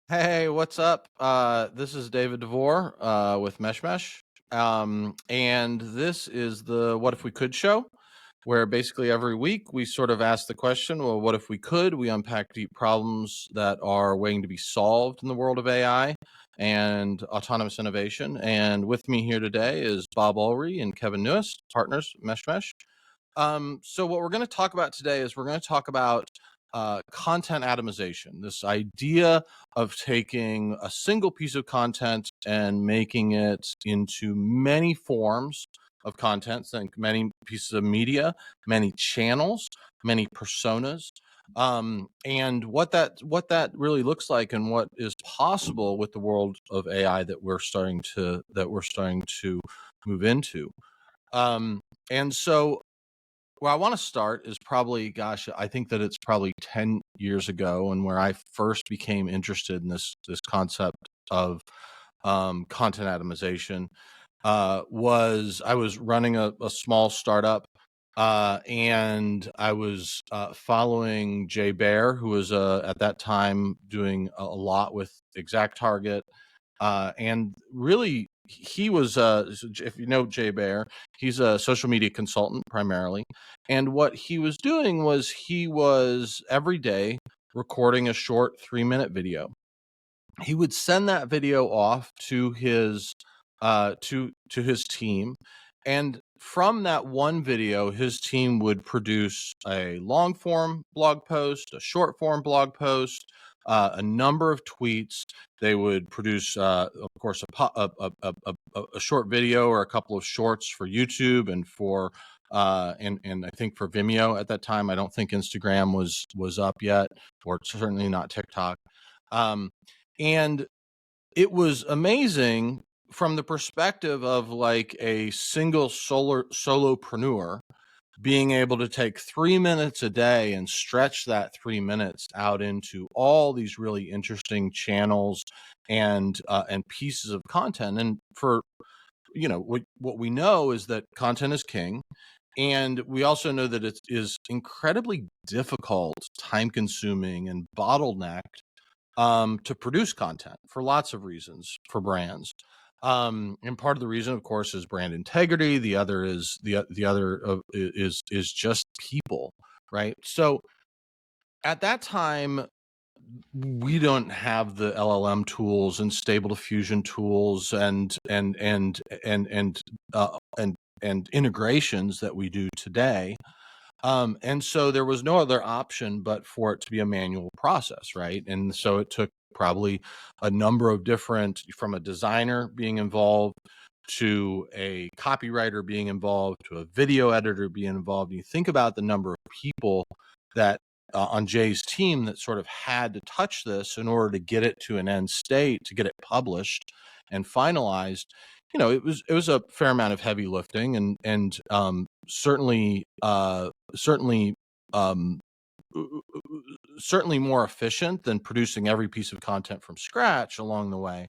Hey, what's up? This is David DeVore with MeshMesh. And this is the What If We Could show, where basically every week we sort of ask the question, well, what if we could? We unpack deep problems that are waiting to be solved in the world of AI and autonomous innovation. And with me here today is Bob Ullery and Kevin Nuest, partners, MeshMesh. So what we're going to talk about today is we're going to talk about content atomization, this idea of taking a single piece of content and making it into many forms of content, think many pieces of media, many channels, many personas, and what that really looks like and what is possible with the world of AI that we're starting to move into. And so where I want to start is probably, gosh, I think that it's probably 10 years ago, and where I first became interested in this concept of content atomization was I was running a small startup, and I was following Jay Baer, who was at that time doing a lot with Exact Target, and really he was if you know Jay Baer, he's a social media consultant primarily, and what he was doing was he was every day recording a short 3-minute video. He would send that video off to his to his team, and from that one video his team would produce a long form blog post, a short form blog post, a number of tweets. They would produce of course a short video or a couple of shorts for YouTube and for and I think for Vimeo at that time. I don't think Instagram was up yet, or certainly not TikTok. um, and it was amazing from the perspective of like a single solopreneur being able to take 3 minutes a day and stretch that 3 minutes out into all these really interesting channels and pieces of content. And for what we know is that content is king, and we also know that it is incredibly difficult, time consuming, and bottlenecked to produce content for lots of reasons for brands. And part of the reason, of course, is brand integrity. The other is is just people, right? So at that time, we don't have the LLM tools and stable diffusion tools and integrations that we do today. And so there was no other option but for it to be a manual process, right? And so it took probably a number of different, from a designer being involved to a copywriter being involved to a video editor being involved. You think about the number of people that on Jay's team that sort of had to touch this in order to get it to an end state, to get it published and finalized. It was a fair amount of heavy lifting, and certainly um, certainly more efficient than producing every piece of content from scratch along the way,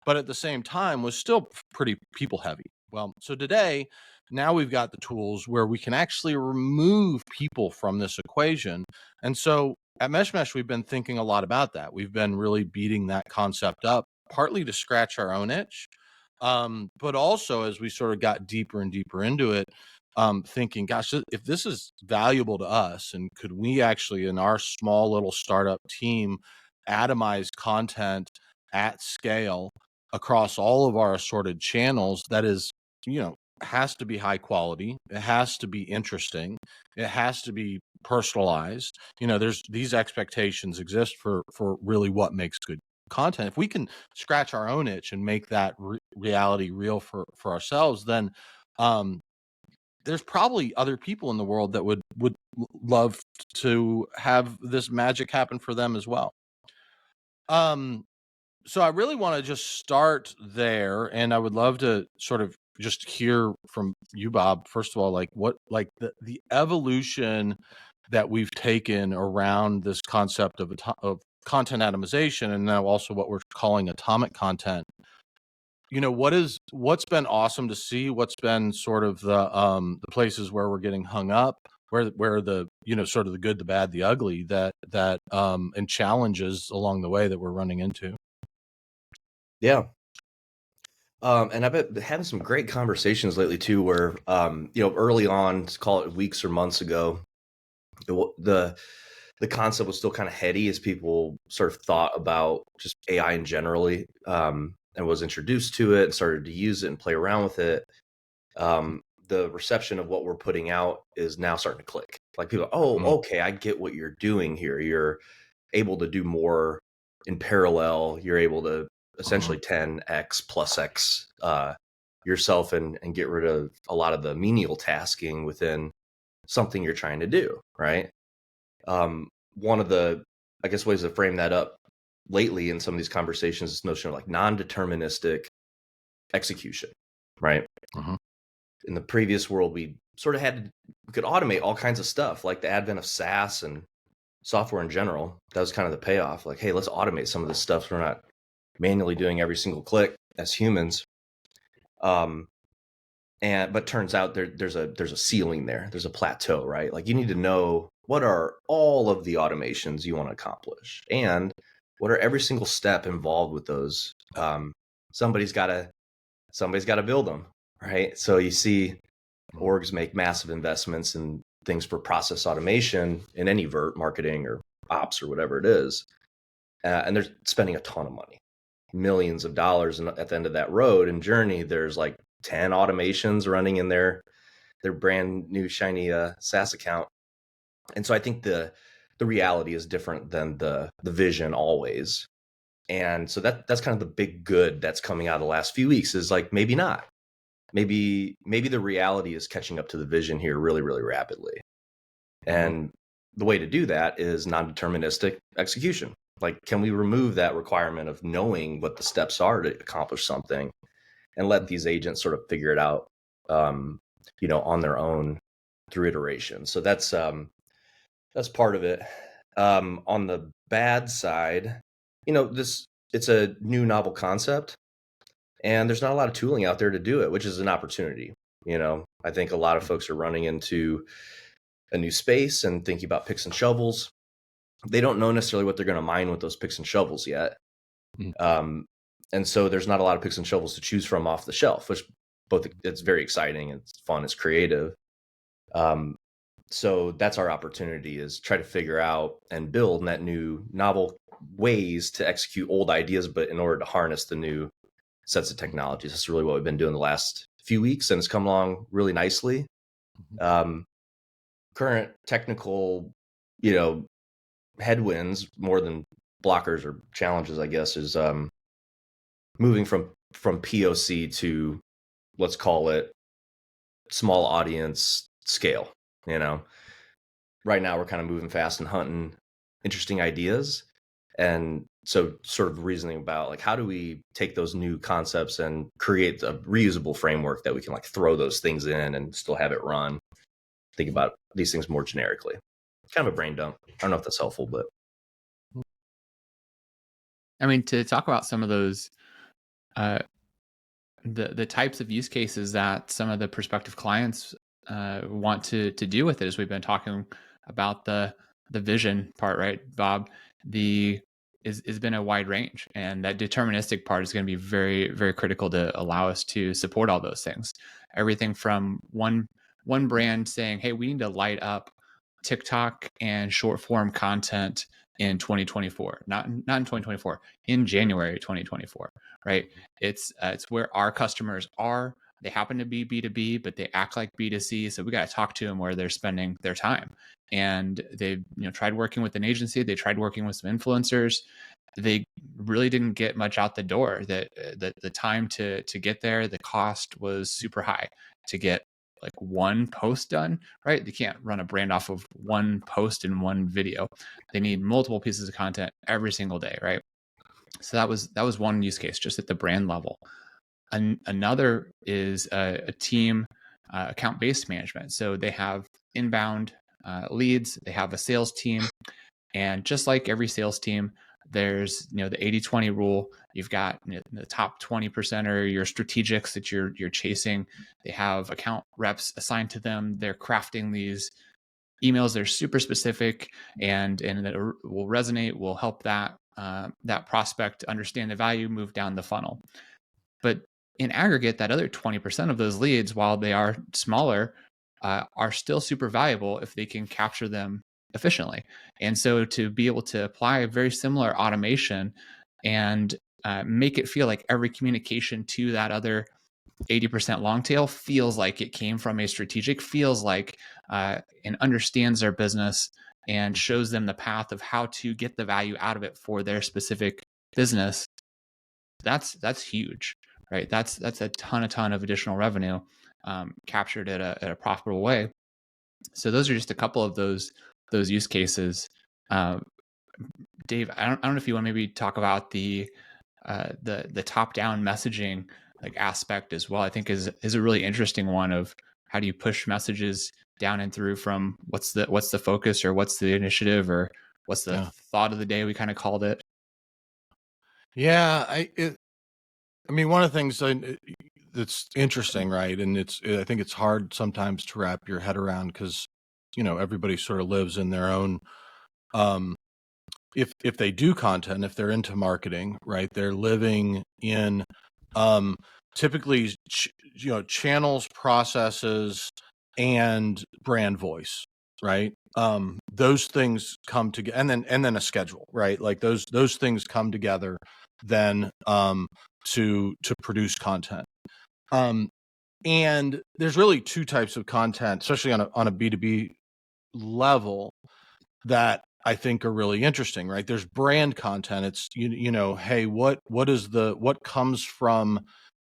but at the same time was still pretty people heavy. Well, so today, now we've got the tools where we can actually remove people from this equation. And so at MeshMesh, we've been thinking a lot about that. We've been really beating that concept up, partly to scratch our own itch, but also as we sort of got deeper and deeper into it, thinking, gosh, if this is valuable to us, and could we actually, in our small little startup team, atomize content at scale across all of our assorted channels that is, has to be high quality, it has to be interesting, it has to be personalized. There's these expectations exist for really what makes good content. If we can scratch our own itch and make that reality real for ourselves, then um, there's probably other people in the world that would love to have this magic happen for them as well. So I really want to just start there, and I would love to sort of just hear from you, Bob. First of all, like the evolution that we've taken around this concept of content atomization, and now also what we're calling atomic content. What's been awesome to see, what's been sort of the places where we're getting hung up, where the, sort of the good, the bad, the ugly and challenges along the way that we're running into. Yeah. And I've been having some great conversations lately too, where, early on, let's call it weeks or months ago, the concept was still kind of heady as people sort of thought about just AI in generally, and was introduced to it and started to use it and play around with it. The reception of what we're putting out is now starting to click. Like people, okay, I get what you're doing here. You're able to do more in parallel. You're able to essentially 10x plus X yourself and get rid of a lot of the menial tasking within something you're trying to do, right? One of the, I guess, ways to frame that up lately in some of these conversations is this notion of like non-deterministic execution, right? In the previous world, we sort of we could automate all kinds of stuff, like the advent of SaaS and software in general. That was kind of the payoff. Like, hey, let's automate some of this stuff so we're not manually doing every single click as humans. But turns out there's a ceiling there. There's a plateau, right? Like you need to know what are all of the automations you want to accomplish and what are every single step involved with those. Somebody's got to build them, right? So you see orgs make massive investments in things for process automation in any vert, marketing or ops or whatever it is. And they're spending a ton of money, millions of dollars. And at the end of that road and journey, there's like 10 automations running in their brand new shiny SaaS account. And so I think the reality is different than the vision always. And so that's kind of the big good that's coming out of the last few weeks is like, maybe not. Maybe the reality is catching up to the vision here really, really rapidly. And the way to do that is non-deterministic execution. Like, can we remove that requirement of knowing what the steps are to accomplish something and let these agents sort of figure it out, on their own through iteration? So that's part of it. On the bad side, it's a new novel concept. And there's not a lot of tooling out there to do it, which is an opportunity. I think a lot of folks are running into a new space and thinking about picks and shovels. They don't know necessarily what they're going to mine with those picks and shovels yet. And so there's not a lot of picks and shovels to choose from off the shelf, which it's very exciting. It's fun. It's creative. So that's our opportunity, is try to figure out and build net new novel ways to execute old ideas, but in order to harness the new sets of technologies. That's really what we've been doing the last few weeks, and it's come along really nicely. Current technical, headwinds more than blockers or challenges, I guess, is moving from POC to, let's call it, small audience scale. Right now we're kind of moving fast and hunting interesting ideas. And so sort of reasoning about like, how do we take those new concepts and create a reusable framework that we can like throw those things in and still have it run? Think about these things more generically. Kind of a brain dump. I don't know if that's helpful, but. I mean, to talk about some of those, the types of use cases that some of the prospective clients want to do with it, as we've been talking about the vision part, right, Bob? Has been a wide range, and that deterministic part is going to be very, very critical to allow us to support all those things. Everything from one brand saying, "Hey, we need to light up TikTok and short form content in 2024, not in 2024, in January 2024." Right? It's where our customers are. They happen to be B2B, but they act like B2C. So we got to talk to them where they're spending their time. And they've tried working with an agency. They tried working with some influencers. They really didn't get much out the door. That the time to get there, the cost was super high to get like one post done, right? They can't run a brand off of one post and one video. They need multiple pieces of content every single day, right? So that was one use case, just at the brand level. Another is a team account-based management. So they have inbound leads, they have a sales team, and just like every sales team, there's the 80-20 rule. You've got the top 20% are your strategics that you're chasing. They have account reps assigned to them. They're crafting these emails that are super specific and that will resonate, will help that that prospect understand the value, move down the funnel. But in aggregate, that other 20% of those leads, while they are smaller, are still super valuable if they can capture them efficiently. And so to be able to apply a very similar automation and make it feel like every communication to that other 80% long tail feels like it came from a strategic, feels like and understands their business and shows them the path of how to get the value out of it for their specific business. That's huge, right? That's a ton of additional revenue captured at a profitable way. So those are just a couple of those use cases. Dave, I don't know if you want to maybe talk about the top-down messaging like aspect as well. I think is a really interesting one of how do you push messages down and through from what's the focus or what's the initiative or what's the thought of the day, we kind of called it. Yeah, I mean, one of the things that's interesting, right? And I think it's hard sometimes to wrap your head around because, everybody sort of lives in their own, if they do content, if they're into marketing, right, they're living in typically, channels, processes, and brand voice, right? Those things come together, and then a schedule, right? Like those things come together then to produce content. And there's really two types of content, especially on a B2B level, that I think are really interesting, right? There's brand content. It's hey, what comes from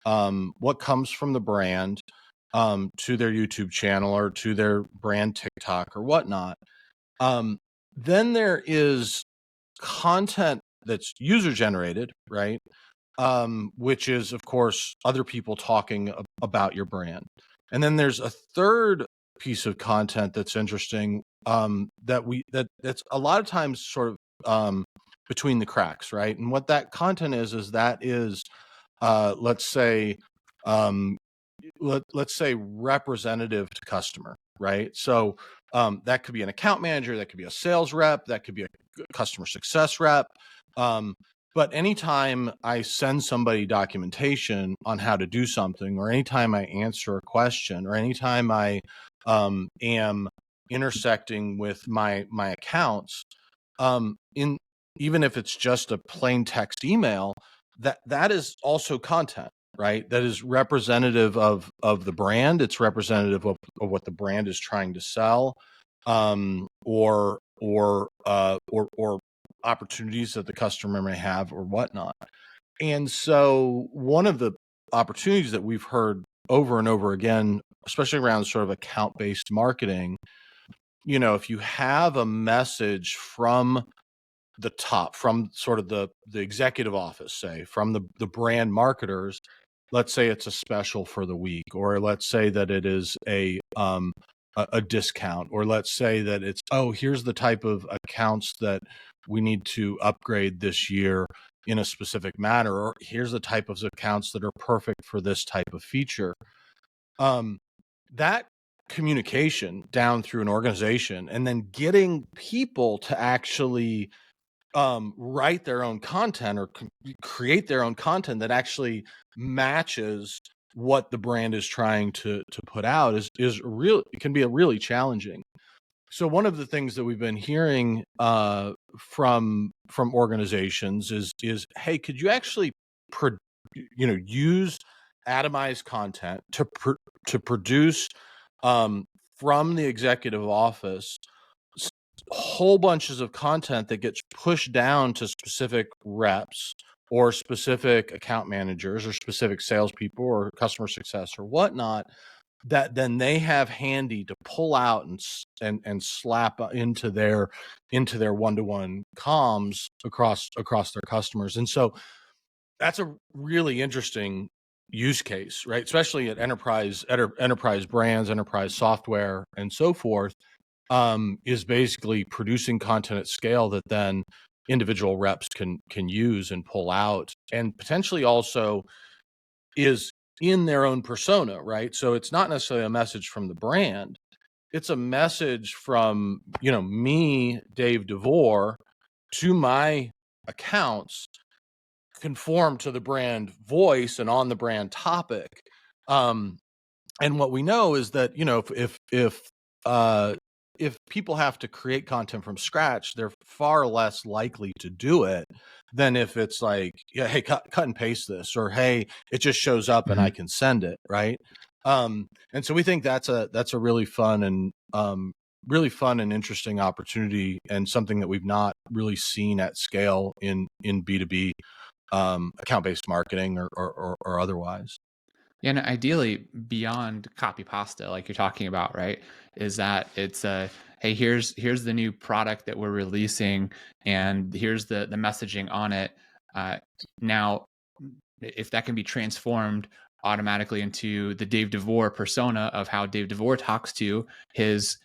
the brand to their YouTube channel or to their brand TikTok or whatnot. Then there is content that's user generated, right? Which is, of course, other people talking about your brand. And then there's a third piece of content that's interesting that's a lot of times sort of between the cracks, right? And what that content is let's say let's say representative to customer, right? So that could be an account manager, that could be a sales rep, that could be a customer success rep. But anytime I send somebody documentation on how to do something, or anytime I answer a question, or anytime I am intersecting with my accounts, even if it's just a plain text email, that is also content, right? That is representative of the brand. It's representative of what the brand is trying to sell, or opportunities that the customer may have or whatnot. And so one of the opportunities that we've heard over and over again, especially around sort of account-based marketing, if you have a message from the top, from sort of the executive office, say, from the brand marketers, let's say it's a special for the week, or let's say that it is a discount, or let's say that it's, here's the type of accounts that we need to upgrade this year in a specific manner, or here's the type of accounts that are perfect for this type of feature. That communication down through an organization, and then getting people to actually write their own content or create their own content that actually matches what the brand is trying to put out is it can be a really challenging. So one of the things that we've been hearing from organizations is, hey, could you actually use atomized content to produce from the executive office whole bunches of content that gets pushed down to specific reps or specific account managers or specific salespeople or customer success or whatnot, that then they have handy to pull out and slap into their one-to-one comms across their customers. And so that's a really interesting use case, right? Especially at enterprise brands, enterprise software, and so forth, is basically producing content at scale that then individual reps can use and pull out, and potentially also is in their own persona, right? So it's not necessarily a message from the brand, it's a message from, me, Dave DeVore, to my accounts, conform to the brand voice and on the brand topic. And what we know is that, if people have to create content from scratch, they're far less likely to do it than if it's like, yeah, hey, cut and paste this, or hey, it just shows up and I can send it, right? And so we think that's a really fun and interesting opportunity, and something that we've not really seen at scale in B2B account-based marketing or otherwise. Yeah, and ideally beyond copy pasta, like you're talking about, right? Is that it's hey, here's the new product that we're releasing, and here's the messaging on it. Now, if that can be transformed automatically into the Dave DeVore persona of how Dave DeVore talks to his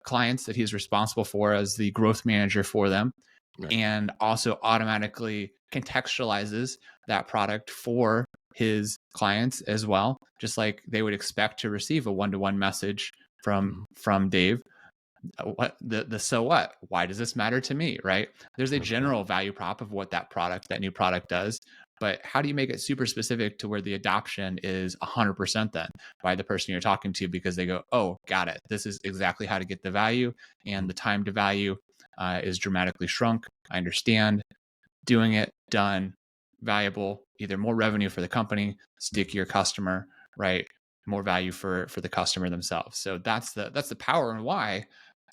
clients that he's responsible for as the growth manager for them, Right. and also automatically contextualizes that product for his clients as well, just like they would expect to receive a one-to-one message from Dave. What the so what? Why does this matter to me? Right? There's a general value prop of what that new product does, but how do you make it super specific to where the adoption is 100% then by the person you're talking to, because they go, oh, got it. This is exactly how to get the value, and the time to value is dramatically shrunk. I understand. Doing it, done, valuable, either more revenue for the company, stickier customer, right? More value for the customer themselves. So that's the power, and why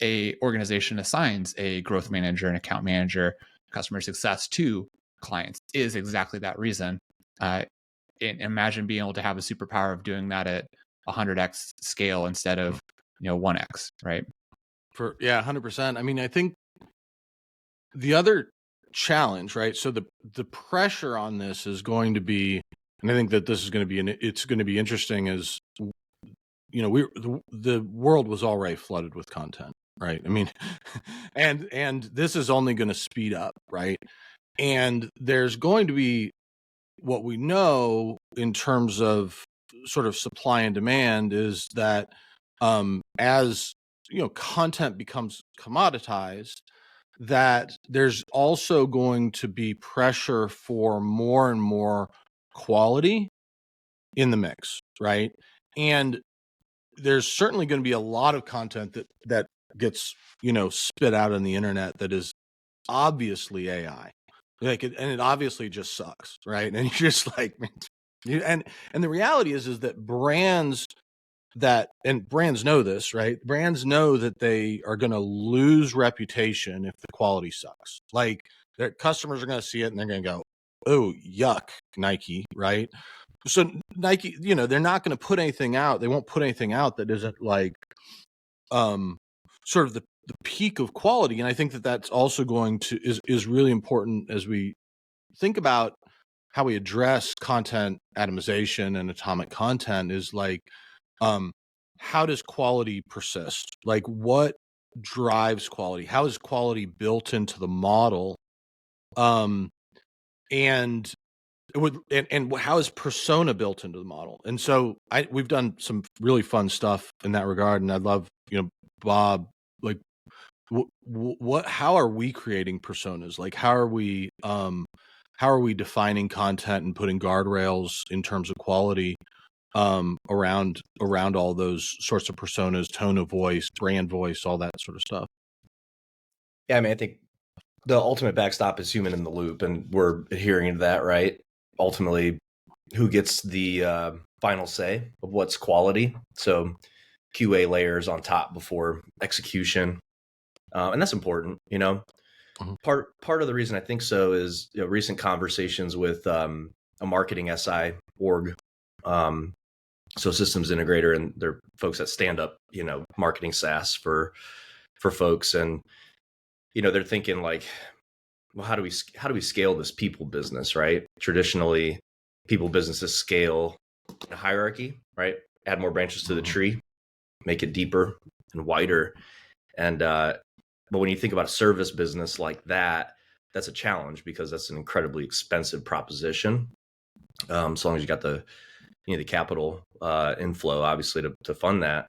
a organization assigns a growth manager, an account manager, customer success to clients, is exactly that reason. Imagine being able to have a superpower of doing that at 100x scale instead of 1x, right? 100%. I mean, I think the other challenge, right? So the pressure on this is going to be, and I think that this is going to be, it's going to be interesting, is, the world was already flooded with content, right? I mean, and this is only going to speed up, right? And there's going to be, what we know in terms of sort of supply and demand is that as content becomes commoditized, that there's also going to be pressure for more and more quality in the mix, right? And there's certainly going to be a lot of content that gets spit out on the internet that is obviously AI, and it obviously just sucks, right? And you're just like, and the reality is that brands know this, right? Brands know that they are going to lose reputation if the quality sucks. Like, their customers are going to see it and they're going to go, oh, yuck, Nike, right? So Nike, they're not going to put anything out. They won't put anything out that isn't like sort of the peak of quality. And I think that that's also going to is really important as we think about how we address content atomization and atomic content, is like, how does quality persist? Like, what drives quality? How is quality built into the model? And how is persona built into the model? And so we've done some really fun stuff in that regard. And I'd love, Bob, like, how are we creating personas? Like, how are we defining content and putting guardrails in terms of quality around all those sorts of personas, tone of voice, brand voice, all that sort of stuff? Yeah, I mean, I think the ultimate backstop is human in the loop, and we're adhering to that, right? Ultimately, who gets the final say of what's quality? So QA layers on top before execution, and that's important. Part of the reason I think so is recent conversations with a marketing SI org, so systems integrator, and they're folks that stand up marketing SaaS for folks, and they're thinking like, well, how do we scale this people business, right? Traditionally, people businesses scale in a hierarchy, right? Add more branches to the tree, make it deeper and wider. And but when you think about a service business like that, that's a challenge, because that's an incredibly expensive proposition. As long as you got the the capital inflow, obviously, to fund that.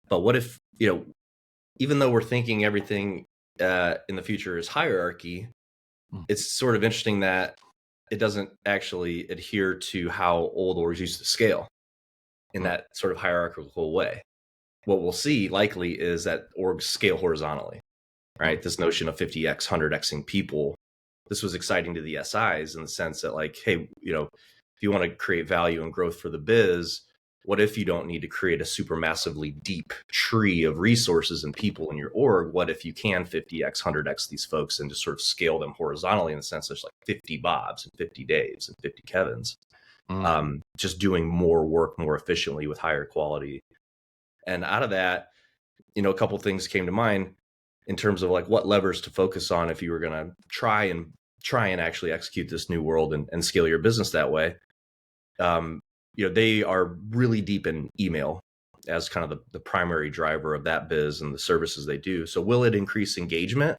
But what if you know, even though we're thinking everything in the future is hierarchy, it's sort of interesting that it doesn't actually adhere to how old orgs used to scale in that sort of hierarchical way. What we'll see likely is that orgs scale horizontally, right? This notion of 50x, 100xing people, this was exciting to the SIs in the sense that, like, hey, if you want to create value and growth for the biz, what if you don't need to create a super massively deep tree of resources and people in your org? What if you can 50x, 100x these folks and just sort of scale them horizontally in the sense there's like 50 Bobs and 50 Daves and 50 Kevins, just doing more work more efficiently with higher quality. And out of that, a couple things came to mind in terms of like what levers to focus on if you were going to try and actually execute this new world and scale your business that way. They are really deep in email as kind of the primary driver of that biz and the services they do. So will it increase engagement?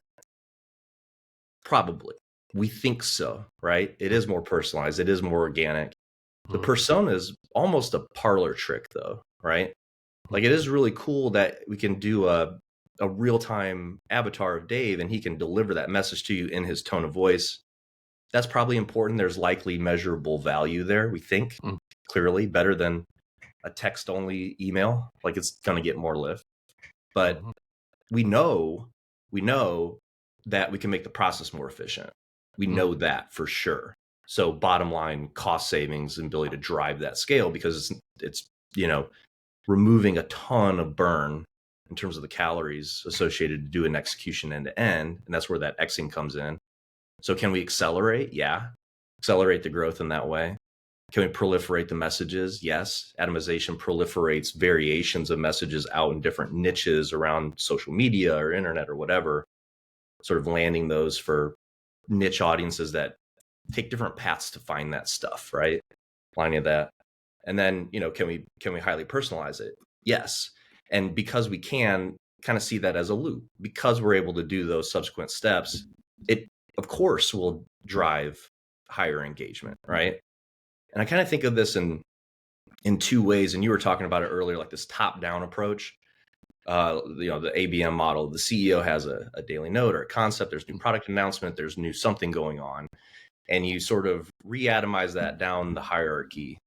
Probably. We think so, right? It is more personalized. It is more organic. The persona is almost a parlor trick though, right? Like, it is really cool that we can do a real-time avatar of Dave and he can deliver that message to you in his tone of voice. That's probably important. There's likely measurable value there, we think, clearly better than a text-only email. Like, it's going to get more lift. But we know that we can make the process more efficient. We know that for sure. So bottom line, cost savings and ability to drive that scale, because it's removing a ton of burn in terms of the calories associated to do an execution end to end. And that's where that Xing comes in. So can we accelerate? Yeah. Accelerate the growth in that way. Can we proliferate the messages? Yes. Atomization proliferates variations of messages out in different niches around social media or internet or whatever, sort of landing those for niche audiences that take different paths to find that stuff, right? Lining that. And then, can we highly personalize it? Yes. And because we can kind of see that as a loop, because we're able to do those subsequent steps, it of course will drive higher engagement, right? And I kind of think of this in two ways. And you were talking about it earlier, like this top-down approach. The ABM model, the CEO has a daily note or a concept, there's new product announcement, there's new something going on. And you sort of re-atomize that down the hierarchy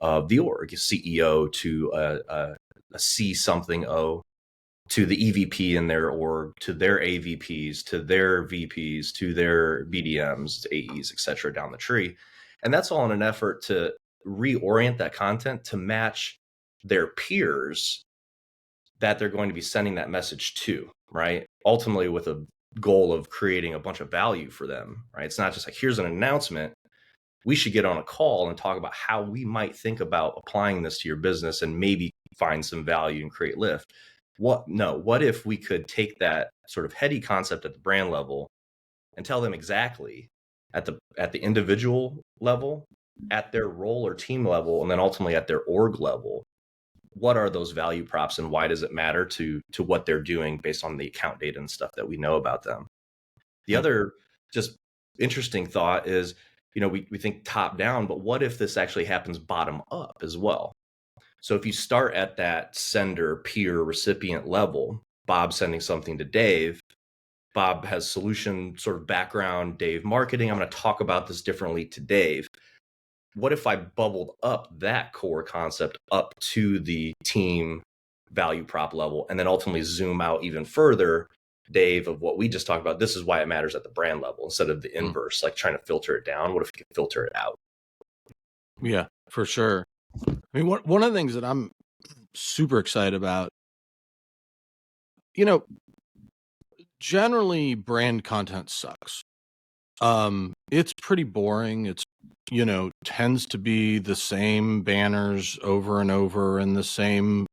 of the org, CEO to a C something O, to the EVP in their org, to their AVPs, to their VPs, to their BDMs, to AEs, et cetera, down the tree. And that's all in an effort to reorient that content to match their peers that they're going to be sending that message to, right? Ultimately with a goal of creating a bunch of value for them, right? It's not just like, here's an announcement. We should get on a call and talk about how we might think about applying this to your business and maybe find some value and create lift. What if we could take that sort of heady concept at the brand level and tell them exactly at the individual level, at their role or team level, and then ultimately at their org level, what are those value props and why does it matter to what they're doing based on the account data and stuff that we know about them? The other just interesting thought is, we think top down, but what if this actually happens bottom up as well? So if you start at that sender, peer, recipient level, Bob sending something to Dave, Bob has solution sort of background, Dave marketing, I'm going to talk about this differently to Dave. What if I bubbled up that core concept up to the team value prop level and then ultimately zoom out even further, Dave, of what we just talked about? This is why it matters at the brand level instead of the inverse, like trying to filter it down. What if you could filter it out? Yeah, for sure. I mean, one of the things that I'm super excited about, generally brand content sucks. It's pretty boring. It's, tends to be the same banners over and over and the same,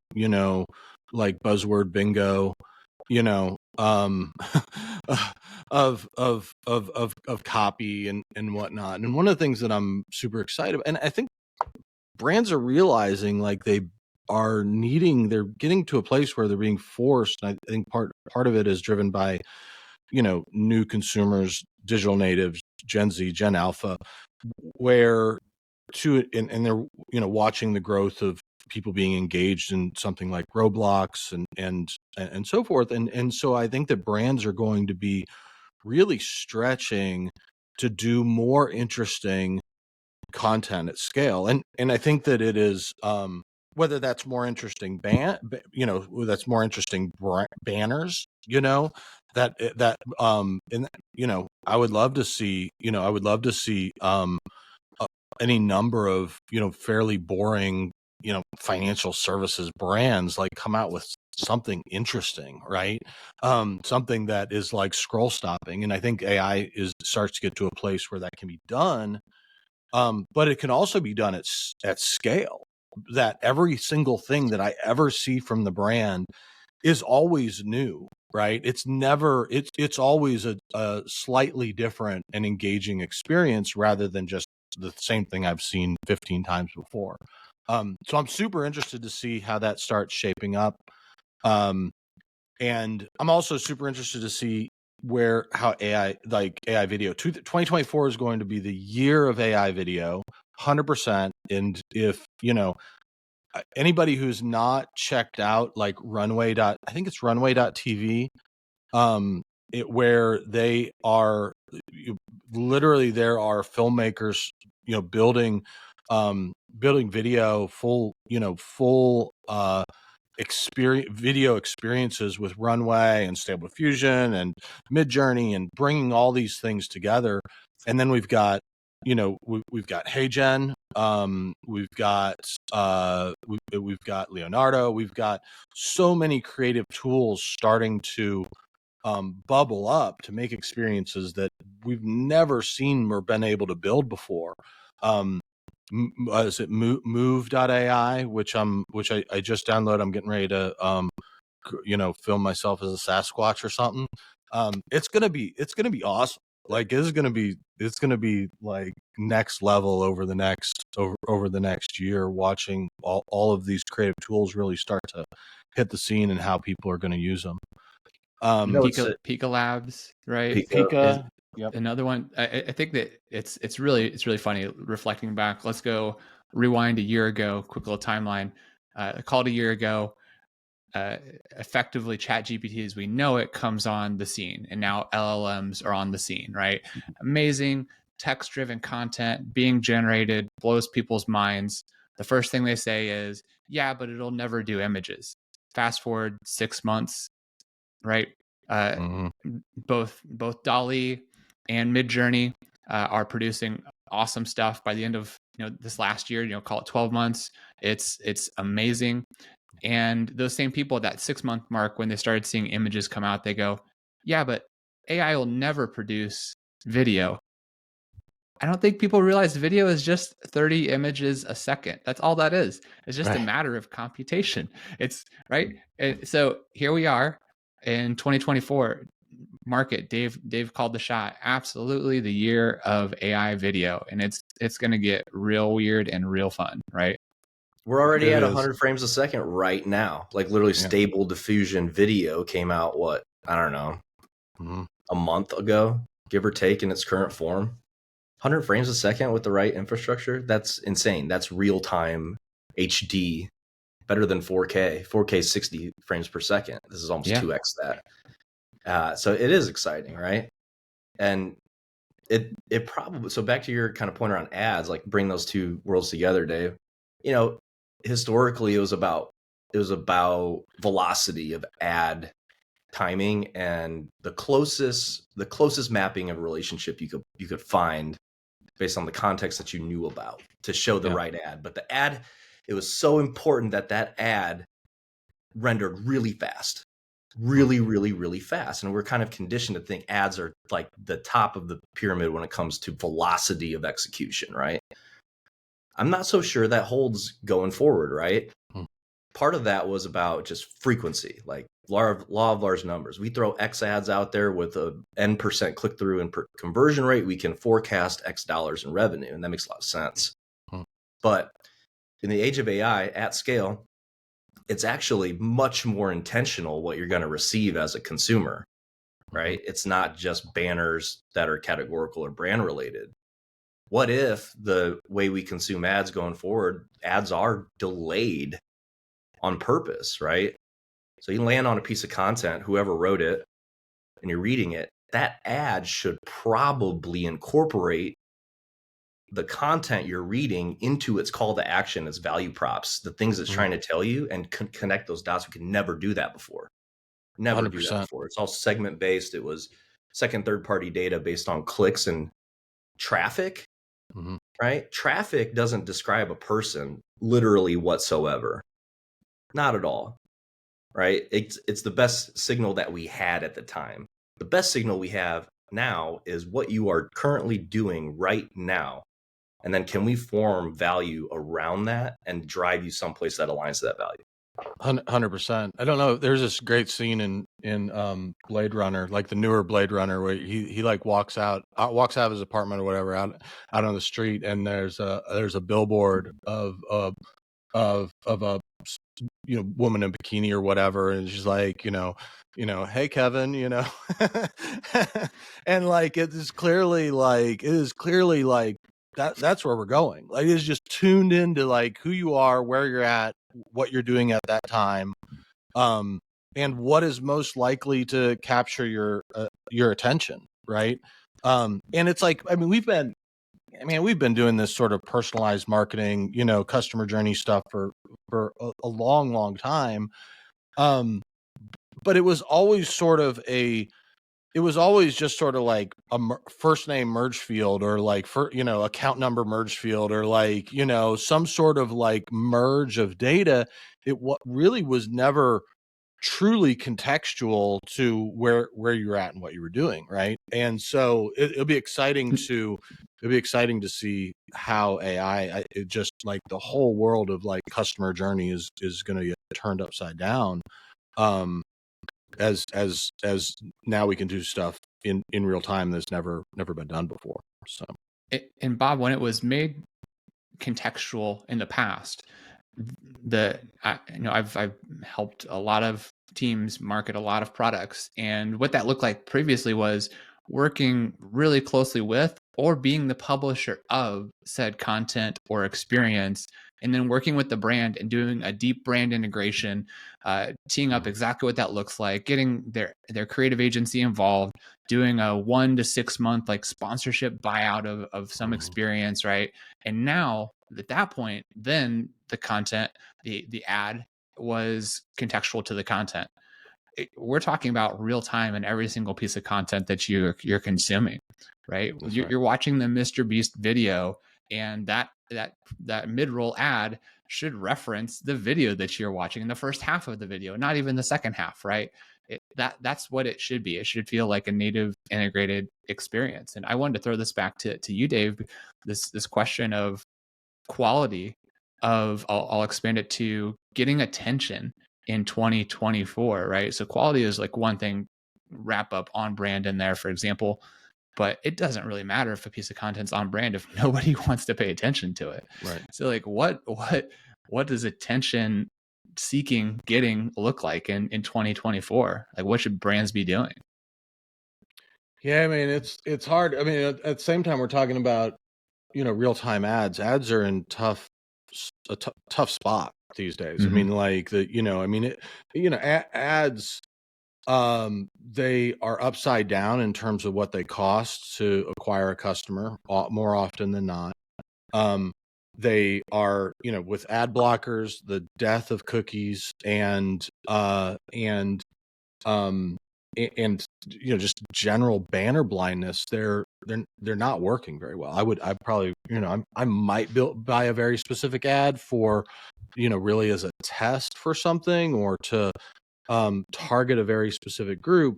like buzzword bingo, of copy and whatnot. And one of the things that I'm super excited about, and I think brands are realizing like they're getting to a place where they're being forced. And I think part of it is driven by, new consumers, digital natives, Gen Z, Gen Alpha, where and they're, watching the growth of people being engaged in something like Roblox and so forth. And so I think that brands are going to be really stretching to do more interesting content at scale. And I think that it is, whether that's more interesting that's more interesting banners, and I would love to see, any number of, fairly boring, financial services brands like come out with something interesting, right? Something that is like scroll stopping. And I think AI starts to get to a place where that can be done. But it can also be done at scale, that every single thing that I ever see from the brand is always new, right? It's always a slightly different and engaging experience rather than just the same thing I've seen 15 times before. So I'm super interested to see how that starts shaping up. And I'm also super interested to see how AI video 2024 is going to be the year of AI video, 100%. And if, anybody who's not checked out like I think it's runway.tv, where they are literally, there are filmmakers, building video full video experiences with Runway and Stable Diffusion and Midjourney, and bringing all these things together. And then we've got, we've got HeyGen, we've got Leonardo, we've got so many creative tools starting to bubble up to make experiences that we've never seen or been able to build before. Is it move.ai, which I just downloaded. I'm getting ready to film myself as a Sasquatch or something. It's gonna be awesome. Like it's gonna be like next level over the next year, watching all of these creative tools really start to hit the scene and how people are going to use them. Pika Labs, right? Pika. Yep. Another one. I think that it's really funny reflecting back. Let's go rewind a year ago, quick little timeline. Called a year ago. Effectively, ChatGPT as we know it comes on the scene, and now LLMs are on the scene, right? Amazing text-driven content being generated, blows people's minds. The first thing they say is, "Yeah, but it'll never do images." Fast forward 6 months, right? Both DALL-E and Midjourney are producing awesome stuff. By the end of this last year, call it 12 months, it's amazing. And those same people at that 6-month mark, when they started seeing images come out, they go, "Yeah, but AI will never produce video." I don't think people realize video is just 30 images a second. That's all that is. It's just a matter of computation. It's right. And so here we are in 2024. Market, Dave called the shot. Absolutely the year of AI video, and it's going to get real weird and real fun, right? We're already at 100 frames a second right now. Like literally, Stable Diffusion video came out, I don't know, a month ago, give or take, in its current form. 100 frames a second with the right infrastructure. That's insane. That's real time HD, better than 4K. 4K 60 frames per second. This is almost 2x that. So it is exciting, right? And it probably, so back to your kind of point around ads, like bring those two worlds together, Dave. Historically it was about velocity of ad timing and the closest mapping of relationship you could find based on the context that you knew about to show the right ad. But the ad, it was so important that ad rendered really fast, really, really, really fast. And we're kind of conditioned to think ads are like the top of the pyramid when it comes to velocity of execution, right? I'm not so sure that holds going forward, right? Part of that was about just frequency, like law of large numbers. We throw X ads out there with a N% click-through and conversion rate, we can forecast X dollars in revenue, and that makes a lot of sense. But in the age of AI at scale, it's actually much more intentional what you're going to receive as a consumer, right? It's not just banners that are categorical or brand related. What if the way we consume ads going forward, ads are delayed on purpose, right? So you land on a piece of content, whoever wrote it, and you're reading it, that ad should probably incorporate the content you're reading into its call to action, its value props, the things it's trying to tell you, and connect those dots. We could never do that before. Never do that 100%. before. It's all segment based. It was second, third party data based on clicks and traffic, right? Traffic doesn't describe a person literally whatsoever. Not at all, right? It's the best signal that we had at the time. The best signal we have now is what you are currently doing right now. And then can we form value around that and drive you someplace that aligns to that value? 100%. I don't know. There's this great scene in Blade Runner, like the newer Blade Runner, where he like walks out of his apartment or whatever out on the street, and there's a billboard of a woman in bikini or whatever, and she's like, hey Kevin, and like it is clearly like that's where we're going. Like, it's just tuned into like who you are, where you're at, what you're doing at that time, and what is most likely to capture your attention, right? And it's like, I mean, we've been doing this sort of personalized marketing, customer journey stuff for a long time. But it was always just sort of like a first name merge field, or like account number merge field, or like, some sort of like merge of data. What really was never truly contextual to where you're at and what you were doing, right? And so it'll be exciting to see how AI, it just like the whole world of like customer journey is going to get turned upside down, as now we can do stuff in real time that's never been done before. So, and Bob, when it was made contextual in the past, I've helped a lot of teams market a lot of products, and what that looked like previously was working really closely with or being the publisher of said content or experience, and then working with the brand and doing a deep brand integration, teeing up exactly what that looks like, getting their creative agency involved, doing a 1 to 6 month like sponsorship buyout of some experience, right? And now at that point, then the content, the ad was contextual to the content. We're talking about real time in every single piece of content that you're consuming, right? You're watching the Mr. Beast video, and that mid-roll ad should reference the video that you're watching in the first half of the video, not even the second half, right? That's what it should be. It should feel like a native integrated experience. And I wanted to throw this back to you, Dave, this question of quality of, I'll expand it to getting attention in 2024, right? So quality is like one thing, wrap up on brand in there, for example, but it doesn't really matter if a piece of content's on brand if nobody wants to pay attention to it. right. So like what does attention seeking getting look like in 2024? Like, what should brands be doing? Yeah, I mean, it's hard. I mean, at the same time, we're talking about, real time ads. Ads are in a tough spot these days. I mean, like ads, they are upside down in terms of what they cost to acquire a customer more often than not. They are, with ad blockers, the death of cookies, and just general banner blindness, they're not working very well. I probably, I might buy a very specific ad for, really as a test for something, or to target a very specific group,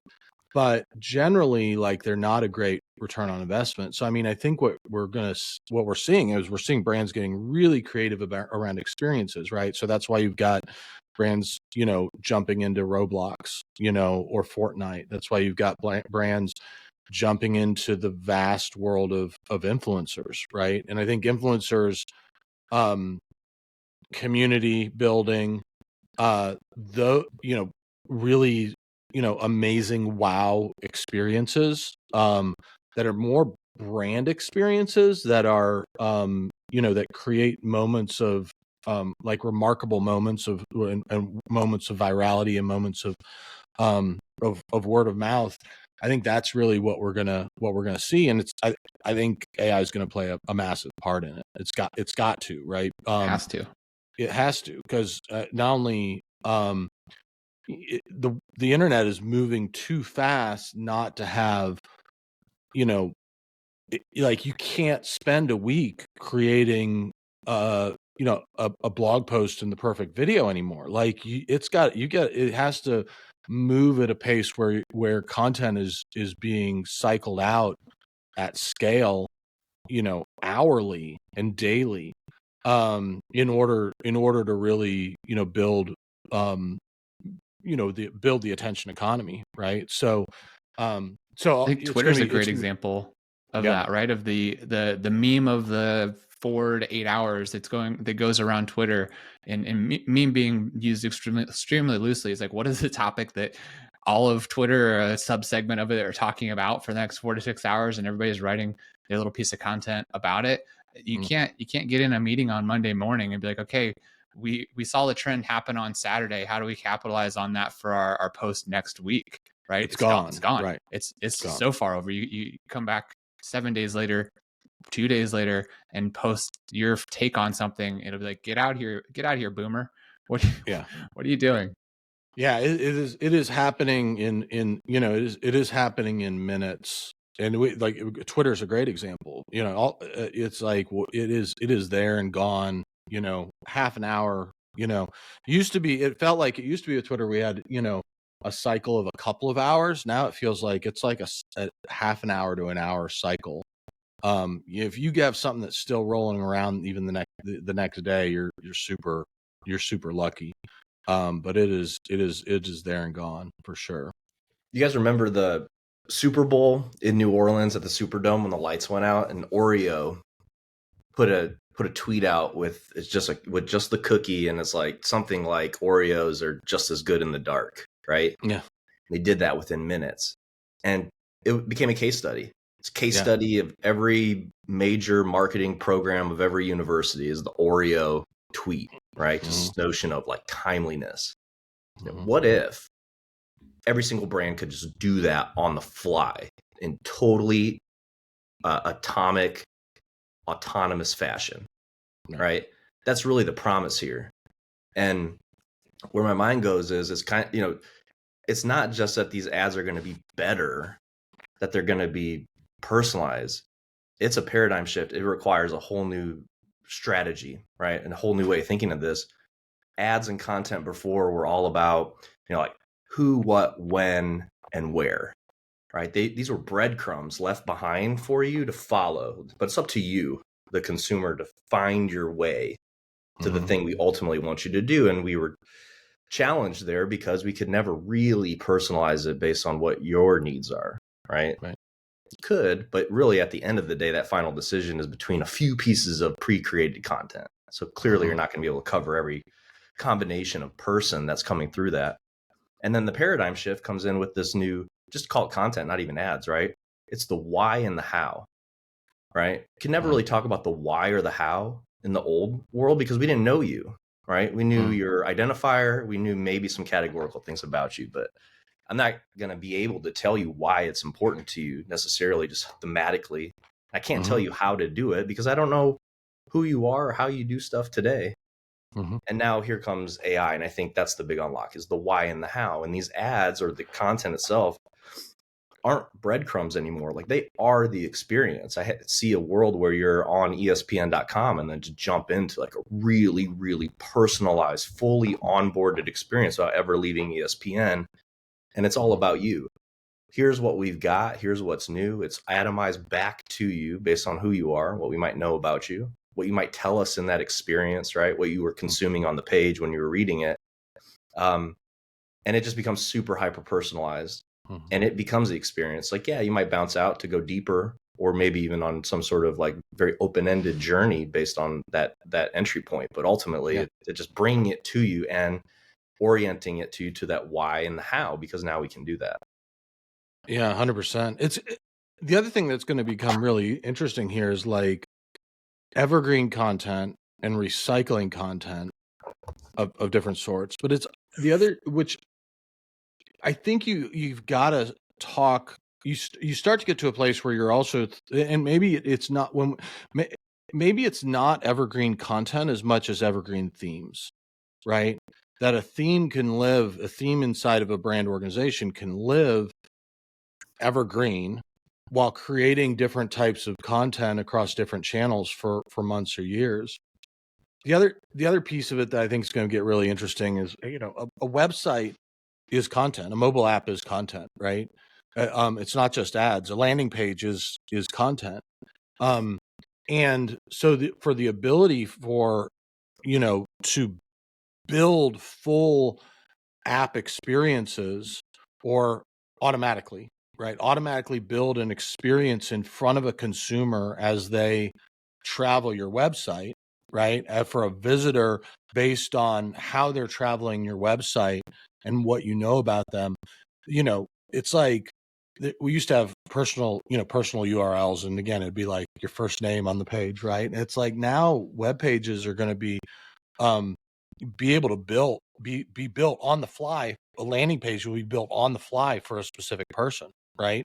but generally, like, they're not a great return on investment. So I mean, I think what we're seeing brands getting really creative around experiences, right? So that's why you've got brands, jumping into Roblox, or Fortnite. That's why you've got brands jumping into the vast world of influencers, right? And I think influencers, community building, really, amazing wow experiences, that are more brand experiences that are, that create moments of, like remarkable moments of, and moments of virality and moments of word of mouth. I think that's really what we're gonna see, and I think AI is gonna play a massive part in it. It's got to, right? Has to. It has to, because not only the internet is moving too fast not to have, like you can't spend a week creating a blog post in the perfect video anymore. Like it has to move at a pace where content is being cycled out at scale, hourly and daily, in order to really, build, build the attention economy, right? So I think Twitter's a great it's example of yeah. that, right? Of the meme of the 4 to 8 hours that goes around Twitter, and meme being used extremely loosely. It's like, what is the topic that all of Twitter or a subsegment of it are talking about for the next 4 to 6 hours, and everybody's writing a little piece of content about it. You can't get in a meeting on Monday morning and be like, okay, we saw the trend happen on Saturday. How do we capitalize on that for our post next week? Right? It's gone. It's gone. Right. It's gone. so far over. You come back 7 days later, 2 days later, and post your take on something. It'll be like, get out here, boomer. What are you doing? Yeah, it is happening it is happening in minutes. And like Twitter's a great example. It's like, it is there and gone, half an hour, it felt like it used to be with Twitter. We had, a cycle of a couple of hours. Now it feels like it's like a half an hour to an hour cycle. If you have something that's still rolling around even the next day, you're super lucky. But it is there and gone for sure. You guys remember the Super Bowl in New Orleans at the Superdome when the lights went out, and Oreo put a tweet out with just the cookie, and it's like something like Oreos are just as good in the dark, right? Yeah. They did that within minutes, and it became a case study. It's a case study of every major marketing program of every university is the Oreo tweet, right? Just this notion of like timeliness. What if every single brand could just do that on the fly in totally autonomous fashion, right? That's really the promise here. And where my mind goes is it's kind of, it's not just that these ads are going to be better, that they're going to be personalized. It's a paradigm shift. It requires a whole new strategy, right? And a whole new way of thinking of this. Ads and content before were all about, like who, what, when, and where, right? These were breadcrumbs left behind for you to follow, but it's up to you, the consumer, to find your way to the thing we ultimately want you to do. And we were challenged there because we could never really personalize it based on what your needs are, right? Right. You could, but really at the end of the day, that final decision is between a few pieces of pre-created content. So clearly you're not going to be able to cover every combination of person that's coming through that. And then the paradigm shift comes in with this new, just call it content, not even ads, right? It's the why and the how, right? You can never really talk about the why or the how in the old world because we didn't know you, right? We knew your identifier. We knew maybe some categorical things about you, but I'm not going to be able to tell you why it's important to you necessarily, just thematically. I can't tell you how to do it because I don't know who you are or how you do stuff today. And now here comes AI. And I think that's the big unlock, is the why and the how. And these ads or the content itself aren't breadcrumbs anymore. Like they are the experience. I see a world where you're on ESPN.com and then just jump into like a really, really personalized, fully onboarded experience without ever leaving ESPN. And it's all about you. Here's what we've got. Here's what's new. It's atomized back to you based on who you are, what we might know about you, what you might tell us in that experience, right? What you were consuming on the page when you were reading it. And it just becomes super hyper personalized and it becomes the experience. Like, yeah, you might bounce out to go deeper or maybe even on some sort of like very open-ended journey based on that entry point. But ultimately it just bringing it to you and orienting it to that why and the how, because now we can do that. Yeah, 100%. the other thing that's going to become really interesting here is like evergreen content and recycling content of different sorts. But it's the other, which I think you've got to talk. You start to get to a place where you're also, and maybe it's not when, maybe it's not evergreen content as much as evergreen themes, right? That a theme inside of a brand organization can live evergreen while creating different types of content across different channels for months or years. The other piece of it that I think is going to get really interesting is, you know, a website is content. A mobile app is content, right? It's not just ads. A landing page is content. And so for the ability for, you know, to build full app experiences or automatically, right? Automatically build an experience in front of a consumer as they travel your website, right? For a visitor based on how they're traveling your website and what you know about them. You know, it's like we used to have personal URLs. And again, it'd be like your first name on the page, right? And it's like now web pages are going to be able to be built on the fly. A landing page will be built on the fly for a specific person, right?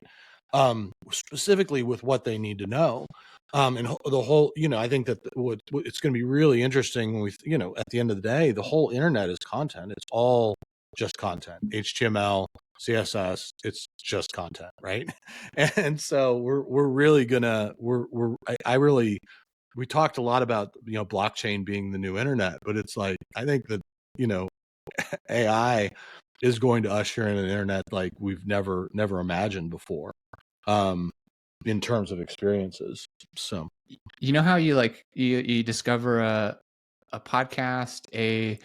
Specifically with what they need to know. And the whole, you know, I think that it's going to be really interesting when you know, at the end of the day, the whole internet is content. It's all just content, HTML, CSS, it's just content, right? And so we're really gonna, I really, we talked a lot about, you know, blockchain being the new internet, but it's like, I think that, you know, AI is going to usher in an internet like we've never imagined before, in terms of experiences. So, You know how you like you discover a podcast, a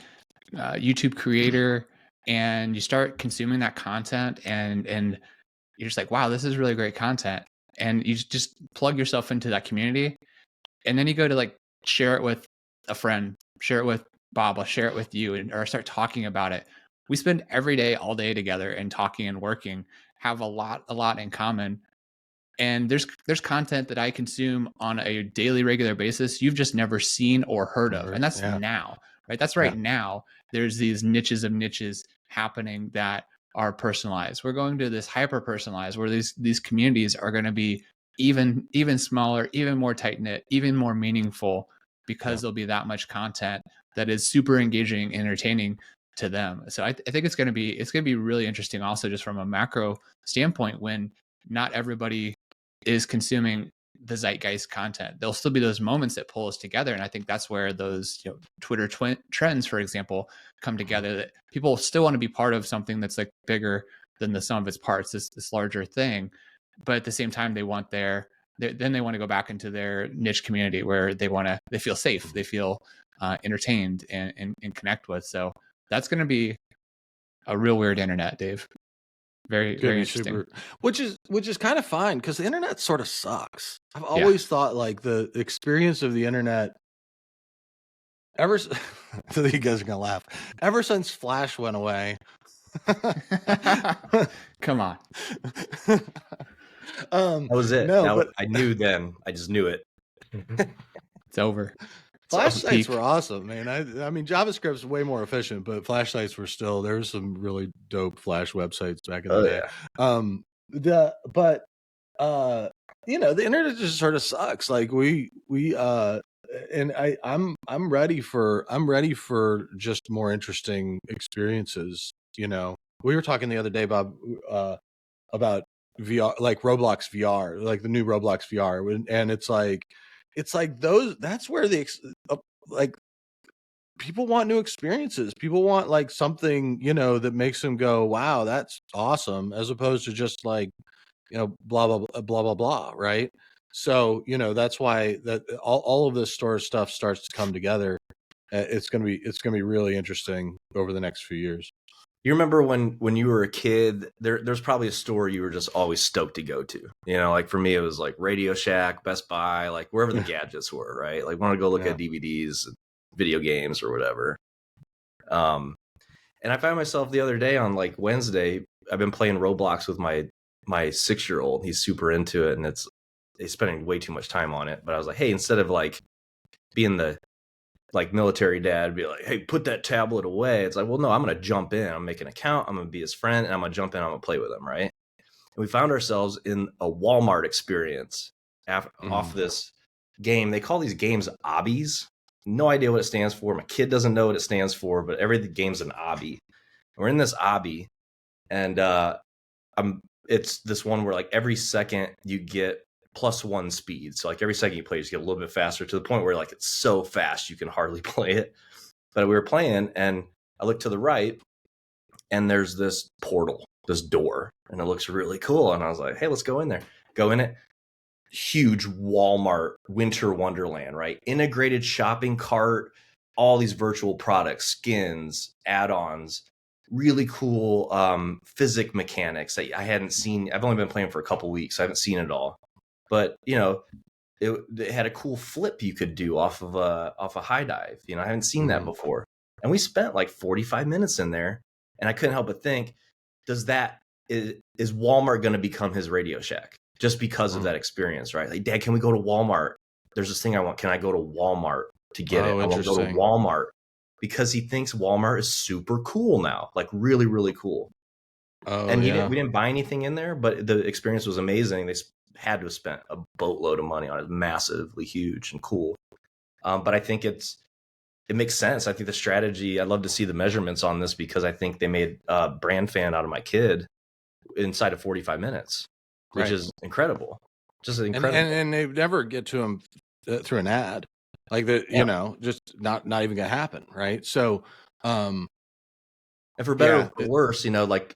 YouTube creator, and you start consuming that content, and you're just like, wow, this is really great content, and you just plug yourself into that community, and then you go to like share it with a friend, share it with Bob, I'll share it with you, or start talking about it. We spend every day, all day together, and talking and working, have a lot in common. And there's content that I consume on a daily, regular basis you've just never seen or heard of, and that's now, right? That's right now. There's these niches of niches happening that are personalized. We're going to this hyper personalized, where these communities are going to be even smaller, even more tight knit, even more meaningful, because there'll be that much content that is super engaging, entertaining to them. So I think it's going to be really interesting, also just from a macro standpoint, when not everybody is consuming the zeitgeist content. There'll still be those moments that pull us together, and I think that's where those, you know, Twitter trends, for example, come together. That people still want to be part of something that's like bigger than the sum of its parts, this larger thing, but at the same time, they want then they want to go back into their niche community where they feel safe, they feel entertained and connect with. So that's going to be a real weird internet, Dave. Very interesting. Which is kind of fine, because the internet sort of sucks. I've always thought like the experience of the internet, so you guys are gonna laugh, ever since Flash went away. Come on. That was it. No, but I knew then. I just knew it. It's over. Flash sites were awesome, man. I mean, JavaScript's way more efficient, but Flash sites were still, there was some really dope Flash websites back in the day. Yeah. You know, the internet just sort of sucks. Like and I'm ready for just more interesting experiences. You know, we were talking the other day, Bob, about VR, like Roblox VR, like the new Roblox VR, and it's like that's where like people want new experiences. People want like something, you know, that makes them go, wow, that's awesome, as opposed to just like, you know, blah blah blah blah blah blah, right? So, you know, that's why that all of this store stuff starts to come together. It's gonna be really interesting over the next few years. You remember when you were a kid, there's probably a store you were just always stoked to go to. You know, like for me, it was like Radio Shack, Best Buy, like wherever the gadgets were, right? Like want to go look at DVDs, video games, or whatever. And I found myself the other day on like Wednesday, I've been playing Roblox with my my 6-year-old, he's super into it, and he's spending way too much time on it. But I was like, hey, instead of like being the like military dad, be like, hey, put that tablet away. It's like, well, no, I'm going to jump in. I'm make an account. I'm going to be his friend, and I'm going to jump in. I'm going to play with him, right? And we found ourselves in a Walmart experience off this game. They call these games obbies. No idea what it stands for. My kid doesn't know what it stands for, but every game's an obby. We're in this obby, and it's this one where like every second you get +1 speed. So like every second you play, you just get a little bit faster, to the point where like it's so fast you can hardly play it. But we were playing, and I looked to the right, and there's this portal, this door, and it looks really cool. And I was like, hey, let's go in there. Go in it. Huge Walmart winter wonderland, right? Integrated shopping cart, all these virtual products, skins, add-ons, really cool physic mechanics that I hadn't seen. I've only been playing for a couple weeks. I haven't seen it all. But, you know, it had a cool flip you could do off of a high dive. You know, I haven't seen that before. And we spent like 45 minutes in there, and I couldn't help but think, is Walmart going to become his Radio Shack just because of that experience, right? Like, Dad, can we go to Walmart? There's this thing I want. Can I go to Walmart to get it? I want to go to Walmart, because he thinks Walmart is super cool now, like really, really cool. And we didn't buy anything in there, but the experience was amazing. They had to have spent a boatload of money on it. Massively huge and cool. But I think it makes sense. I think the strategy, I'd love to see the measurements on this, because I think they made a brand fan out of my kid inside of 45 minutes, which is incredible. Just incredible. And they never get to him through an ad. Like that, you know, just not even gonna happen, right? So, and for better or for worse, you know, like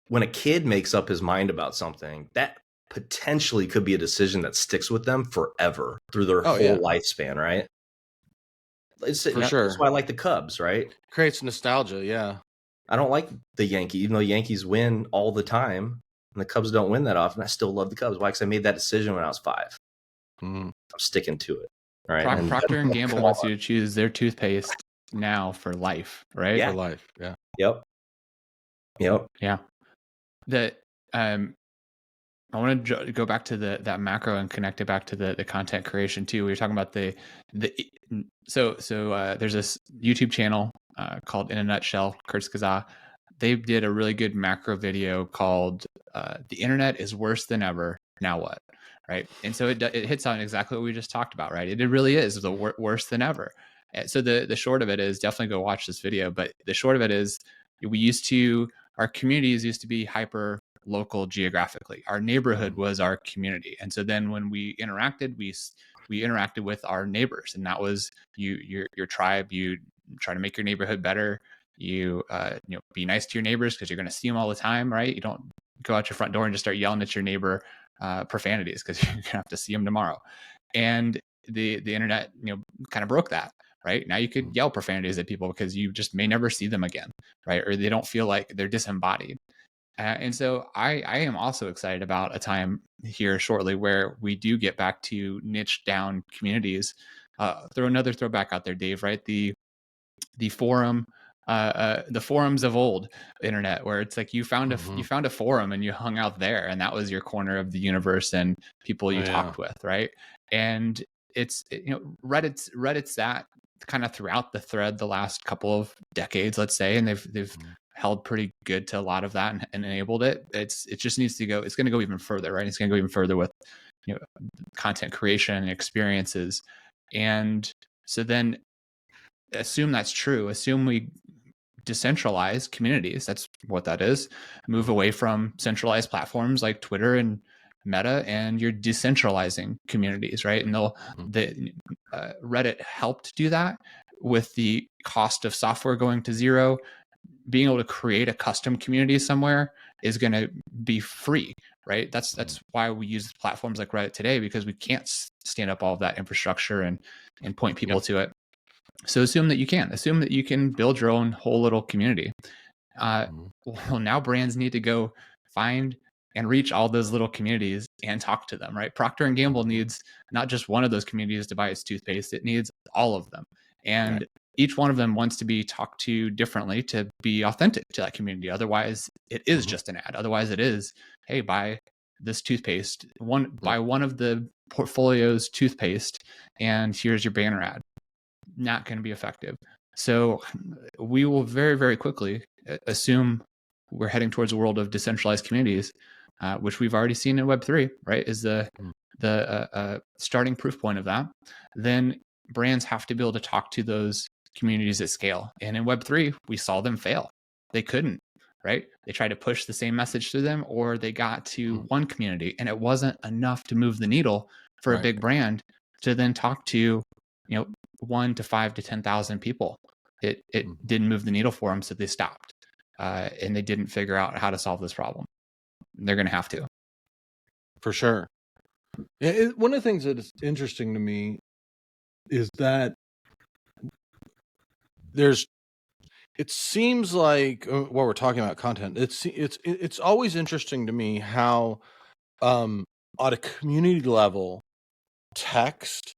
when a kid makes up his mind about something, that potentially could be a decision that sticks with them forever through their whole lifespan, right? For sure. That's why I like the Cubs, right? Creates nostalgia, yeah. I don't like the Yankees, even though Yankees win all the time, and the Cubs don't win that often. I still love the Cubs. Why? Because I made that decision when I was 5. I'm sticking to it. Right. Procter and Gamble wants you to choose their toothpaste now for life, right? Yeah. For life. Yeah. Yep. Yeah. I want to go back to that macro and connect it back to the content creation too. We were talking about so there's this YouTube channel called In a Nutshell, Kurtz Kazaa. They did a really good macro video called "The Internet is Worse Than Ever. Now What?" Right, and so it hits on exactly what we just talked about. Right, it really is the worse than ever. So the short of it is, definitely go watch this video. But the short of it is, our communities used to be hyper local geographically. Our neighborhood was our community, and so then when we interacted, we interacted with our neighbors, and that was your tribe. You try to make your neighborhood better. You be nice to your neighbors, because you're going to see them all the time, right? You don't go out your front door and just start yelling at your neighbor profanities, because you're going to have to see them tomorrow. And the internet kind of broke that. Right now, you could yell profanities at people because you just may never see them again, right? Or they don't feel like they're disembodied. And so I am also excited about a time here shortly where we do get back to niche down communities. Throw another throwback out there, Dave, right? The forum, the forums of old internet, where it's like you found a forum and you hung out there, and that was your corner of the universe and people you talked with, right? And it's Reddit's that kind of throughout the thread the last couple of decades, let's say, and they've held pretty good to a lot of that and enabled it. It just needs to go. It's going to go even further, right? It's going to go even further with content creation and experiences. And so then assume that's true. Assume we decentralize communities. That's what that is. Move away from centralized platforms like Twitter and Meta, and you're decentralizing communities, right? And Reddit helped do that with the cost of software going to zero. Being able to create a custom community somewhere is going to be free, right? That's why we use platforms like Reddit today, because we can't stand up all of that infrastructure and point people to it. So assume that you can build your own whole little community. Well, now brands need to go find and reach all those little communities and talk to them, right? Procter and Gamble needs not just one of those communities to buy its toothpaste; it needs all of them, and each one of them wants to be talked to differently to be authentic to that community. Otherwise, it is just an ad. Otherwise, it is, hey, buy this toothpaste, buy one of the portfolio's toothpaste, and here's your banner ad. Not going to be effective. So we will very, very quickly assume we're heading towards a world of decentralized communities, which we've already seen in Web3, right? Is the starting proof point of that. Then brands have to be able to talk to those communities at scale. And in Web3, we saw them fail. They couldn't, right? They tried to push the same message to them, or they got to one community, and it wasn't enough to move the needle for a big brand to then talk to, 1 to 5 to 10,000 people. It didn't move the needle for them, so they stopped, and they didn't figure out how to solve this problem. They're going to have to, for sure. One of the things that is interesting to me is that it seems like while we're talking about content, it's always interesting to me how on a community level, text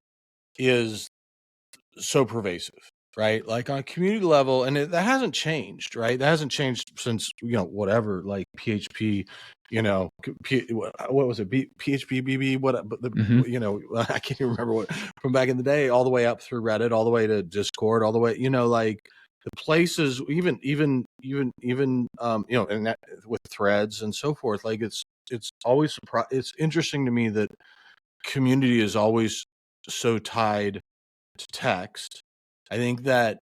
is so pervasive, right? Like on a community level, and that hasn't changed, right? That hasn't changed since, whatever, like PHP, what was it? PHP BB, I can't even remember what, from back in the day, all the way up through Reddit, all the way to Discord, all the way, like the places, even and that, with threads and so forth, like it's always it's interesting to me that community is always so tied to text. I think that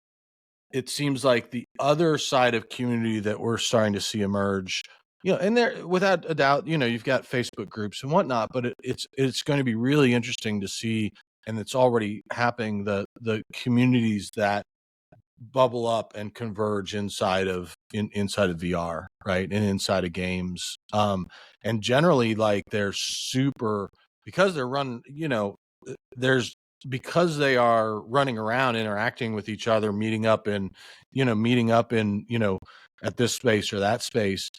it seems like the other side of community that we're starting to see emerge, and there, without a doubt, you've got Facebook groups and whatnot, but it's going to be really interesting to see, and it's already happening, the communities that bubble up and converge inside of VR, right, and inside of games, and generally, like, they're super, because they're run, because they are running around, interacting with each other, meeting up in at this space or that space.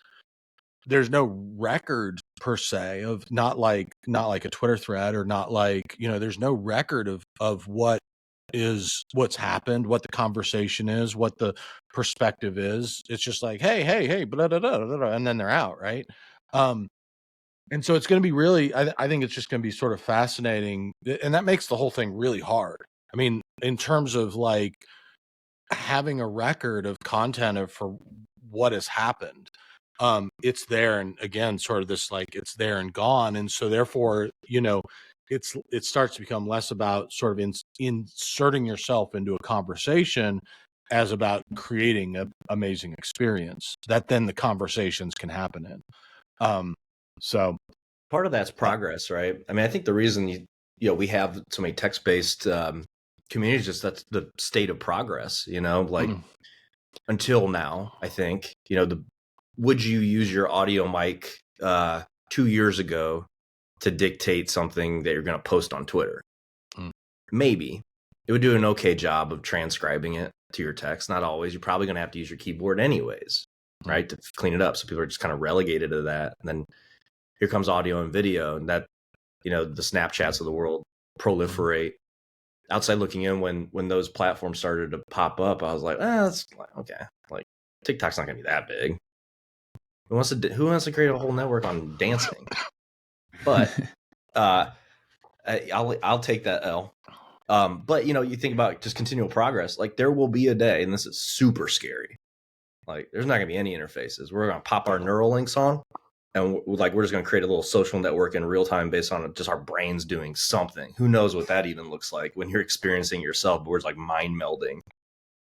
There's no record per se of, not like a Twitter thread, or not like, there's no record of what's happened, what the conversation is, what the perspective is. It's just like, hey, blah, blah, blah, blah, blah, and then they're out, right? And so it's going to be really, I think it's just going to be sort of fascinating. And that makes the whole thing really hard. I mean, in terms of like having a record of content for what has happened, it's there. And again, sort of this, like, it's there and gone. And so therefore, it starts to become less about sort of inserting yourself into a conversation, as about creating an amazing experience that then the conversations can happen in. So part of that's progress, right? I mean, I think the reason we have so many text-based communities, just that's the state of progress, like until now, I think, would you use your audio mic 2 years ago to dictate something that you're going to post on Twitter? Maybe it would do an okay job of transcribing it to your text. Not always. You're probably going to have to use your keyboard anyways, right, to clean it up. So people are just kind of relegated to that. And then here comes audio and video, and that, the Snapchats of the world proliferate. Outside looking in, when those platforms started to pop up, I was like, that's okay. Like, TikTok's not going to be that big. Who wants to create a whole network on dancing? But I'll take that L. But you think about just continual progress. Like, there will be a day, and this is super scary. Like, there's not going to be any interfaces. We're going to pop our neural links on, and we're just going to create a little social network in real time based on just our brains doing something. Who knows what that even looks like when you're experiencing yourself? But we're just like mind melding.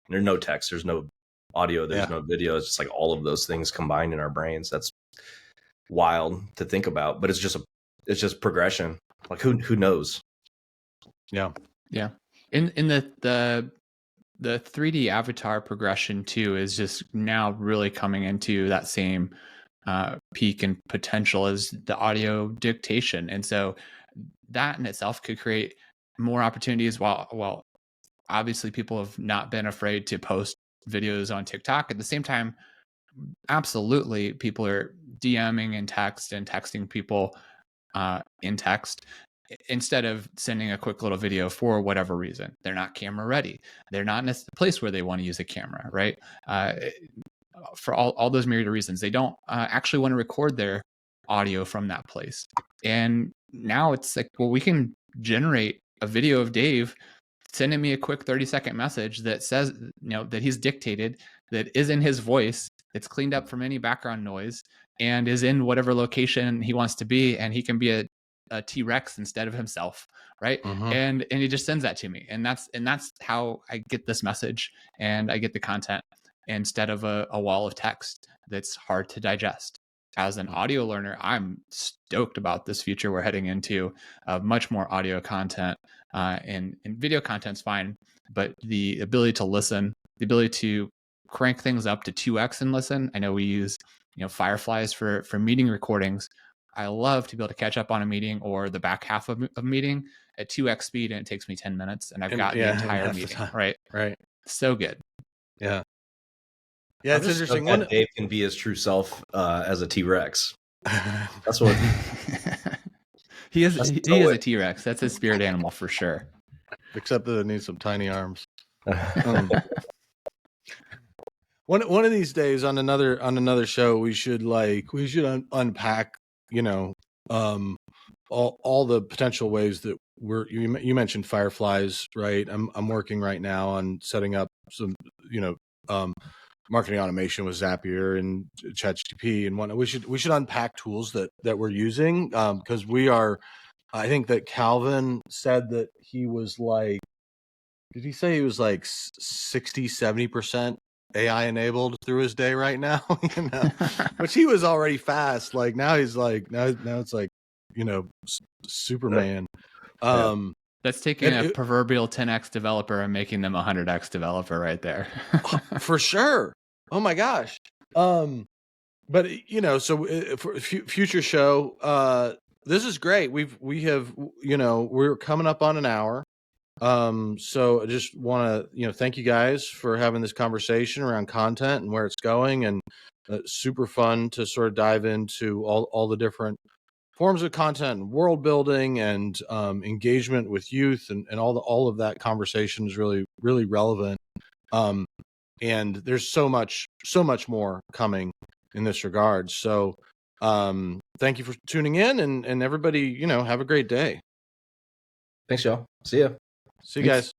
There's no text. There's no audio. There's no video. It's just like all of those things combined in our brains. That's wild to think about. But it's just progression. Like, who knows? Yeah. In the 3D avatar progression too is just now really coming into that same peak and potential as the audio dictation, and so that in itself could create more opportunities. While obviously people have not been afraid to post videos on TikTok, at the same time, absolutely people are DMing in text and texting people in text instead of sending a quick little video for whatever reason. They're not camera ready. They're not in a place where they want to use a camera, right? For all those myriad of reasons. They don't actually want to record their audio from that place. And now it's like, well, we can generate a video of Dave sending me a quick 30-second message that says, that he's dictated, that is in his voice, it's cleaned up from any background noise, and is in whatever location he wants to be, and he can be a T-Rex instead of himself, right? Mhm. And he just sends that to me, and that's how I get this message, and I get the content instead of a wall of text that's hard to digest. As an audio learner, I'm stoked about this future we're heading into, much more audio content, and video content's fine, but the ability to listen, the ability to crank things up to 2x and listen. I know we use Fireflies for meeting recordings. I love to be able to catch up on a meeting or the back half of a meeting at 2x speed, and it takes me 10 minutes, and I've got the entire meeting. Right. So good. Yeah, I'm it's just interesting. so glad Dave can be his true self as a T-Rex. That's what he is a T-Rex. That's his spirit animal for sure. Except that it needs some tiny arms. One of these days on another show, we should unpack, all the potential ways that you mentioned Fireflies, right? I'm working right now on setting up some, marketing automation with Zapier and ChatGPT and whatnot. We should unpack tools that we're using, because I think that Calvin said that he was like, did he say he was like 60-70% AI enabled through his day right now? Which he was already fast. Like now he's like, now it's like, Superman. That's taking a proverbial 10x developer and making them a 100x developer right there. For sure. Oh my gosh. But so for future show, this is great. We're coming up on an hour. So I just want to, thank you guys for having this conversation around content and where it's going, and super fun to sort of dive into all the different forms of content and world building and engagement with youth, and all of that conversation is really, really relevant. And there's so much more coming in this regard. So thank you for tuning in, and everybody, have a great day. Thanks, y'all. See ya. See you guys.